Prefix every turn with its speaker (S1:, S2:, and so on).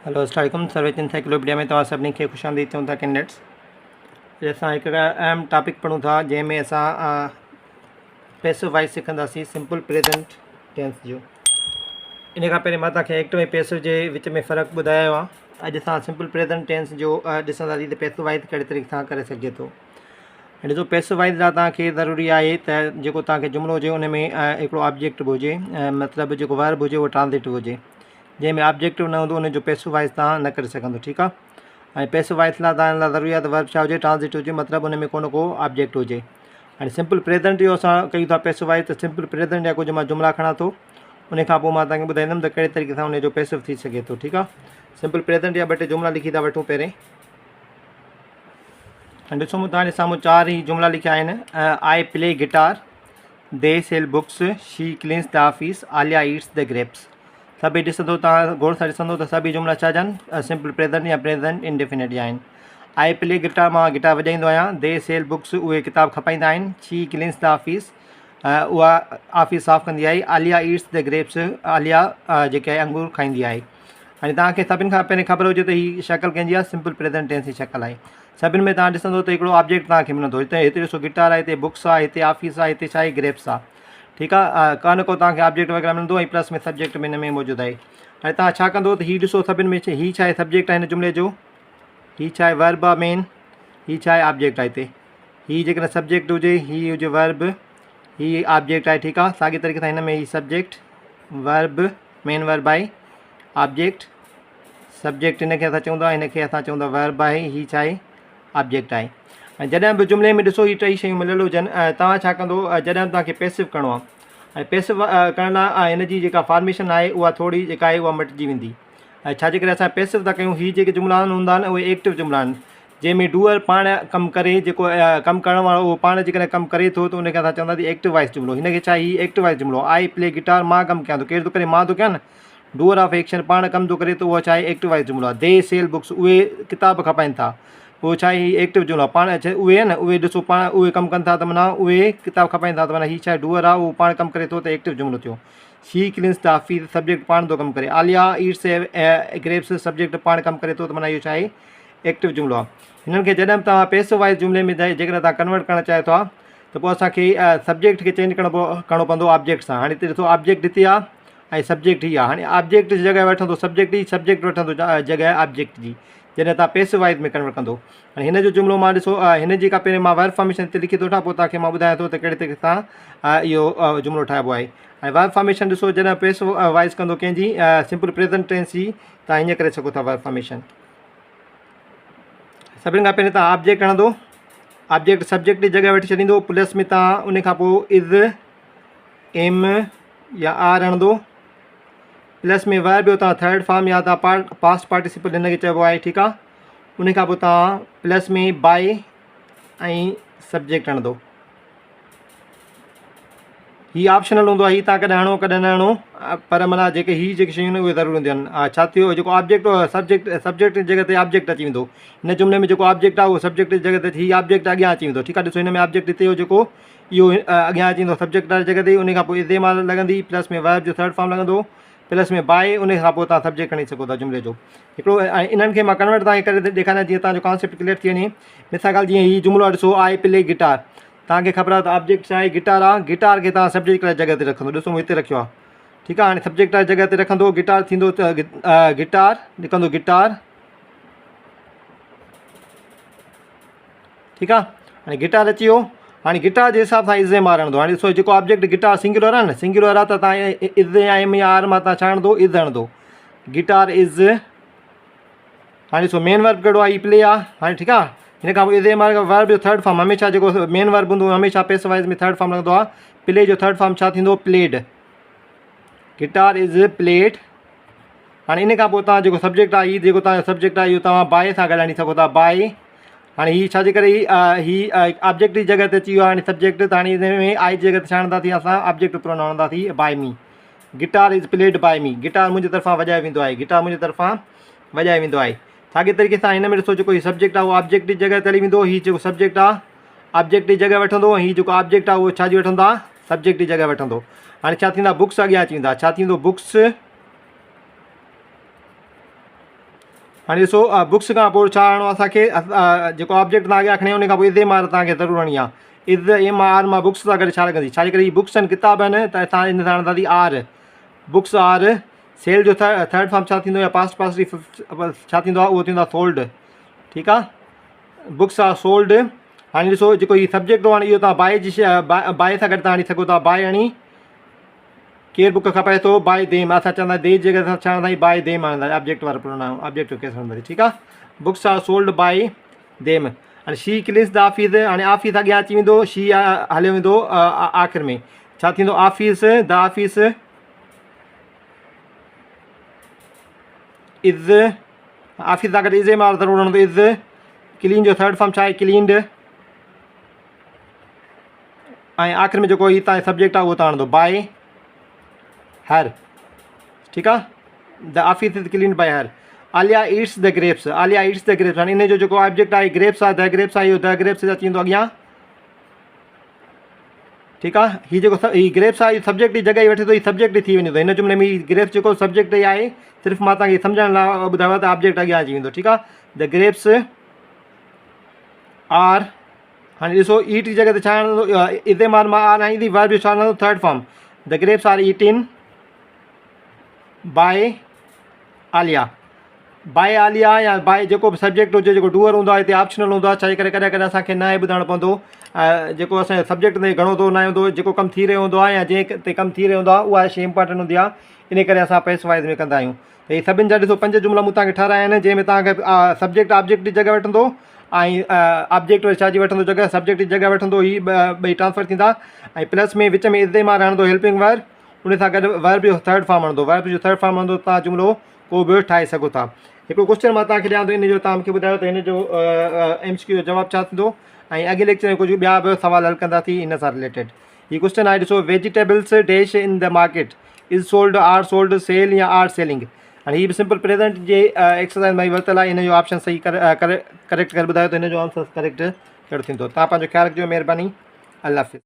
S1: Hello अस्सलाम वालेकुम। सर्वेच encyclopedia में तव्हां सभिनी खे ख़ुश आमदीद चऊं था कैंडिडेट्स। असां हिकु अहम टॉपिक पढ़ूं था जंहिंमें असां पैसिव वॉइस सिखंदासीं, सिंपल प्रेजेंट टेंस जो। इन खां पहिरीं मां तव्हांखे एक्टिव ऐं पैसिव जे विच में फ़र्क़ु ॿुधायो आहे। अॼु असां सिंपल प्रेजेंट टेंस जो ॾिसंदासीं त पैसिव वॉइस कहिड़े तरीक़े सां करे सघिजे थो। ऐं ॾिसो, पैसिव वॉइस लाइ तव्हांखे ज़रूरी आहे त जेको तव्हांखे जुमिलो हुजे उन में हिकिड़ो ऑब्जेक्ट बि हुजे, मतिलबु जेको वर्ब हुजे उहो ट्रांज़िटिव हुजे। जंहिंमें ऑब्जेक्टिव न हूंदो उनजो पैसिव वॉइस तव्हां न करे सघंदो, ठीकु आहे। ऐं पैसिव वॉइस लाइ तव्हां लाइ ज़रूरी आहे त वर्ब छा हुजे, ट्रांज़िटिव हुजे, मतिलबु उन में को न को ऑब्जेक्ट हुजे। हाणे सिंपल प्रेज़ेंट जो असां कयूं था पैसिव वॉइस, त सिंपल प्रेज़ेंट जा कुझु मां जुमिला खणा थो, उन खां पोइ मां तव्हांखे ॿुधाईंदुमि त कहिड़े तरीक़े सां उनजो पैसिव थी सघे थो, ठीकु आहे। सिंपल प्रेज़ेंट जा ॿ टे जुमिला लिखी था वठूं पहिरें। ऐं ॾिसो, मूं तव्हांजे साम्हूं 4 ई जुमिला लिखिया आहिनि। आई play guitar, they sell books, she cleans the office, Alia eats the grapes. सभई ॾिसंदो, तव्हां गौर सां ॾिसंदो त सभई जुमिला छा जा आहिनि, सिंपल प्रेज़ेंट या प्रेज़ेंट इंडेफिनिट जा आहिनि। आई प्ले गिटार, मां गिटार वॼाईंदो आहियां। दे सेल बुक्स, उहे किताब खपाईंदा आहिनि। शी क्लीन्स द ऑफिस, उहा ऑफिस साफ़ु कंदी आहे। Alia eats the grapes, Alia जेके आहे अंगूर खाईंदी आहे। हाणे तव्हांखे सभिनि खां पहिरीं ख़बर हुजे त हीअ शक्ल कंहिंजी आहे, सिंपल प्रेज़ेंट टेंस जी शक्ल आहे। सभिनि में तव्हां ॾिसंदो त हिकिड़ो ऑब्जेक्ट तव्हांखे मिलंदो। हिते ॾिसो गिटार आहे, हिते बुक्स आहे, हिते ऑफिस आहे, हिते छा आहे, ग्रेप्स आहे, ठीकु आहे। का न को तव्हांखे ऑब्जेक्ट वग़ैरह मिलंदो, ऐं प्लस में सब्जेक्ट में हिन में मौजूदु आहे। हाणे तव्हां छा कंदो त हीअ ॾिसो, सभिनि में हीअ छा आहे, सब्जेक्ट आहे हिन जुमिले जो, हीअ छा आहे, वर्ब आहे मेन, हीअ छा आहे, ऑब्जेक्ट आहे। हिते हीअ जेकॾहिं सब्जेक्ट हुजे, हीअ हुजे वर्ब, हीअ ऑब्जेक्ट आहे, ठीकु आहे। साॻी तरीक़े सां हिन में हीअ सब्जेक्ट, वर्ब, मेन वर्ब आहे, ऑब्जेक्ट, सब्जेक्ट हिन खे असां चऊं था, हिन खे असां चऊं था वर्ब आहे, हीअ छा आहे, ऑब्जेक्ट आहे। ऐं जॾहिं बि जुमिले में ॾिसो हीअ टई शयूं मिलियल हुजनि, तव्हां छा कंदो, जॾहिं तव्हांखे पैसिव करिणो आहे, ऐं पैसिव करण लाइ हिन जी जेका फॉर्मेशन आहे उहा थोरी जेका आहे उहा मटिजी वेंदी। ऐं छा जे करे असां पैसिव था कयूं, हीअ जेके जुमिला हूंदा आहिनि उहे एक्टिव जुमिला आहिनि, जंहिंमें डूअर पाण कमु करे, जेको कमु करण वारो उहो पाण जेकॾहिं कमु करे थो त उनखे असां चवंदासीं एक्टिव वॉइस जुमिलो। हिनखे छा, हीअ एक्टिव वॉइस जुमिलो। आई प्ले गिटार, मां कमु कयां थो, केरु थो करे, मां थो कयां न, डूअर ऑफ एक्शन पाण कमु थो करे, त उहा छा आहे, एक्टिव वॉइस जुमिलो आहे। दे सेल बुक्स, उहे किताब खपाइनि था, उहो छा आहे, एक्टिव जुमिलो आहे। पाण उहे आहे न, उहे ॾिसो पाण उहे कमु कनि था, त माना उहे किताब खपाइनि था, त माना हीअ छा आहे, डूअर आहे, उहो पाण कमु करे थो, त एक्टिव जुमिलो थियो। She cleans the office, subject पाण थो कमु करे। आलिया ईट्स ग्रेप्स, सब्जेक्ट पाण कमु करे थो, त माना इहो छा आहे, एक्टिव जुमिलो आहे। हिननि खे जॾहिं बि तव्हां पैसिव वॉइस जुमिले में जेकॾहिं तव्हां कन्वर्ट करणु चाहियो था, त पोइ असांखे सब्जेक्ट खे चेंज करिणो पवंदो ऑब्जेक्ट सां। हाणे हिते ॾिसो, ऑब्जेक्ट हिते आहे ऐं सब्जेक्ट ही आहे। हाणे ऑब्जेक्ट जी जॻह वठंदो सब्जेक्ट ई, सब्जेक्ट वठंदो जॻह ऑब्जेक्ट जी, जॾहिं तव्हां पैसिव वॉइस में कन्वर्ट कंदो। हाणे हिन जो जुमिलो मां ॾिसो, हिन जी खां पहिरीं मां वर्ब फॉर्मेशन हिते लिखी थो वठां, पोइ तव्हांखे मां ॿुधायां थो त कहिड़े तरीक़े सां इहो जुमिलो ठाहिबो आहे। ऐं वर्ब फॉर्मेशन ॾिसो, जॾहिं पैसिव वॉइस कंदो कंहिंजी, सिंपल प्रेज़ेंट टेंस जी, तव्हां हीअं करे सघो था वर्ब फॉर्मेशन। सभिनि खां पहिरीं तव्हां ऑब्जेक्ट हणंदो, ऑब्जेक्ट सब्जेक्ट जी जॻह वठी छॾींदो, प्लस में तव्हां उन खां पोइ इज़, एम या आर हणंदो, प्लस में वर्ब जो तव्हां थर्ड फॉर्म या तव्हां पास्ट पार्टिसिपल हिन खे चइबो आहे, ठीकु आहे। उन खां पोइ तव्हां प्लस में बाय ऐं सब्जेक्ट हणंदो। हीअ ऑप्शनल हूंदो आहे, हीअ तव्हां कॾहिं हणो कॾहिं न हणो, पर माना जेके हीअ जेके शयूं आहिनि उहे ज़रूरी हूंदियूं आहिनि। छा थियो, जेको ऑब्जेक्ट सब्जेक्ट जी जॻह ते ऑब्जेक्ट अची वेंदो। हिन जुमिले में जेको ऑब्जेक्ट आहे उहो सब्जेक्ट जी जॻह ते, हीअ ऑब्जेक्ट अॻियां अची वेंदो, ठीकु आहे। ॾिसो, हिन में ऑब्जेक्ट हिते हो जेको, इहो अॻियां अची वेंदो सब्जेक्ट वारी जॻह ते। उन खां पोइ इज़े मां लॻंदी, प्लस में वर्ब जो थर्ड फॉर्म लॻंदो, प्लस में बाय, उन खां पोइ तव्हां सब्जेक्ट खणी सघो था जुमिले जो हिकिड़ो। ऐं इन्हनि खे मां कन्वर्ट तव्हांखे करे ॾेखारियां, जीअं तव्हांजो कॉन्सेप्ट क्लियर थी वञे। मिसाल ॻाल्हि, जीअं हीअ जुमिलो ॾिसो, आई प्ले गिटार, तव्हांखे ख़बर आहे त ऑब्जेक्ट छा आहे, गिटार आहे। गिटार खे तव्हां सब्जेक्ट वारी जॻह ते रखंदो, ॾिसो मूं हिते रखियो आहे, ठीकु आहे। हाणे सब्जेक्ट वारी जॻह ते रखंदो, गिटार थींदो त गिटार लिखंदो, गिटार, ठीकु आहे। हाणे गिटार अची वियो। हाणे गिटार जे हिसाब सां इज़ एम आर हणंदो। हाणे ॾिसो, जेको ऑब्जेक्ट गिटार सिंगुलर आहे न, सिंगुलर आहे, त तव्हां इज़ या एम या आर मां तव्हां छा हणंदो, इज़ हणंदो, गिटार इज़। हाणे ॾिसो, मेन वर्ब कहिड़ो आहे, ई प्ले आहे। हाणे ठीकु आहे, हिन खां पोइ इज़ एम आर वर्ब जो थर्ड फॉर्म, हमेशह जेको मेन वर्ब हूंदो हमेशह पैसिव वॉइस में थर्ड फॉर्म लॻंदो आहे। प्ले जो थर्ड फॉर्म छा थींदो, प्लेड, गिटार इज़ प्लेड। हाणे इन खां पोइ तव्हां जेको सब्जेक्ट आहे, हीअ जेको तव्हांजो सब्जेक्ट आहे, इहो तव्हां बाय सां ॻाल्हाए सघो था, बाय। हाणे हीअ छाजे करे, हीअ ऑब्जेक्ट जी जॻह ते अची वियो आहे। हाणे सब्जेक्ट, त हाणे हिन में आई जी जॻह ते छा हणंदासीं, असां ऑब्जेक्ट प्रोनाउन हणंदासीं, by me. Guitar is played by me, guitar मुंहिंजी तरफ़ां वॼायो वेंदो आहे, गिटार मुंहिंजी तरफ़ां वॼायो वेंदो आहे। साॻे तरीक़े सां हिन में ॾिसो, जेको हीअ सब्जेक्ट आहे उहो ऑब्जेक्ट जी जॻह ते हली वेंदो। हीअ जेको सब्जेक्ट आहे ऑब्जेक्ट जी जॻह वठंदो, हीअ जेको ऑब्जेक्ट आहे उहो छाजी वठंदो आहे, सब्जेक्ट जी जॻह वठंदो। हाणे छा थींदा, बुक्स अॻियां अची वेंदा, छा थींदो, बुक्स, हाणे ॾिसो बुक्स खां पोइ छा आणो असांखे जेको ऑब्जेक्ट तव्हां अॻियां खणी उन खां पोइ इज़ एम आर तव्हांखे ज़रूरु हणी आहे। इज़ एम आर मां बुक्स सां गॾु छा लॻंदी, छाजे करे हीअ बुक्स आहिनि किताब आहिनि त असां इन सां हणंदासीं आर। बुक्स आर सेल जो थर्ड फॉर्म छा थींदो या पास्ट पासिव छा थींदो आहे, उहो थींदो आहे सोल्ड। ठीकु आहे, बुक्स आर सोल्ड। हाणे ॾिसो जेको हीउ सब्जेक्ट थो हाणे इहो तव्हां बाय जी बाय सां गॾु तव्हां हणी सघो था। बाय हणी केरु बुक खपाए थो बाय देम, असां चवंदा दे जी जॻह असां छा हणंदा आहियूं बाय देम हणंदा ऑब्जेक्ट वारो प्रोनाउन, ऑब्जेक्ट जो केस हणंदासीं। ठीकु आहे, books are sold by them. हाणे शी क्लीन्स द ऑफिस, हाणे ऑफिस अॻियां अची वेंदो, शी हलियो वेंदो आख़िर में छा थींदो office, the office is, office सां गॾु इज़ एम आर ज़रूरु हणंदो। इज़ क्लीन जो थर्ड फॉर्म छा आहे क्लीनड, ऐं आख़िर में जेको हीउ तव्हांजो सब्जेक्ट आहे उहो तव्हां हणंदो बाय हर। ठीकु आहे, the office is clean by her. Aliya eats the grapes, Aliya eats the grapes. हाणे इन जो जेको ऑब्जेक्ट आहे ग्रेप्स आहे, द ग्रेप्स आहे, इहो द ग्रेप्स अची वेंदो अॻियां। ठीकु आहे, हीउ जेको हीउ ग्रेप्स आहे इहो सब्जेक्ट जी जॻह ई वठे थो, हीउ सब्जेक्ट ई थी वञे थो। हिन जुमिले में हीउ ग्रेप्स जेको सब्जेक्ट ई आहे, सिर्फ़ु मां तव्हांखे सम्झण लाइ ॿुधायो आहे त ऑब्जेक्ट अॻियां अची वेंदो। ठीकु आहे, द ग्रेप्स आर। हाणे ॾिसो ईट जी जॻह ते छा हणंदो, इज़ एम आर मां आर हणंदी, वर्ब जो छा हणंदो third form, the grapes are eaten by Alia. By Alia या बाय जेको बि सब्जेक्ट हुजे, जेको डूअर हूंदो आहे हिते ऑप्शनल हूंदो आहे, छाजे करे कॾहिं कॾहिं असांखे न आहे ॿुधाइणो पवंदो जेको असांजे सब्जेक्ट ते घणो थो न हूंदो, जेको कमु थी रहियो हूंदो आहे या जंहिं ते कमु थी रहियो हूंदो आहे उहा शइ इंपॉर्टेंट हूंदी आहे, इन करे असां पेस वाइज़ में कंदा आहियूं। त हीअ सभिनि जा ॾिसो 5 जुमिला मूं तव्हांखे ठाहिराया आहिनि, जंहिंमें तव्हांखे सब्जेक्ट ऑब्जेक्ट जी जॻह वठंदो ऐं ऑब्जेक्ट वरी छाजी वठंदो जॻह, सब्जेक्ट जी जॻह वठंदो, हीअ ॿई ट्रांसफर थींदा। ऐं प्लस में विच में इज़ एम आर हणंदो हेल्पिंग वर्ब, उन सां गॾु वर्ब जो थर्ड फॉर्म हणंदो, वर्ब जो थर्ड फॉर्म हणंदो, तव्हां जुमिलो को बि ठाहे सघो था। हिकिड़ो क्वेश्चन मां तव्हांखे ॾियां थो, इन जो तव्हां मूंखे ॿुधायो त हिन जो MCQ जो जवाबु छा थींदो, ऐं अॻे लेक्चर में कुझु ॿिया बि सुवाल हल कंदासीं इन सां रिलेटेड। हीउ क्वेश्चन आहे, ॾिसो vegetables dash in the market is sold, are sold, sell या आर सेलिंग। हाणे हीअ बि सिंपल प्रेजेंट जे एक्सरसाइज़ में वरितल आहे। हिन जो ऑप्शन सही करेक्ट करे ॿुधायो त हिन जो आंसर करेक्ट कहिड़ो थींदो। तव्हां पंहिंजो ख़्यालु रखिजो, महिरबानी, अल्लाह हाफ़िज़।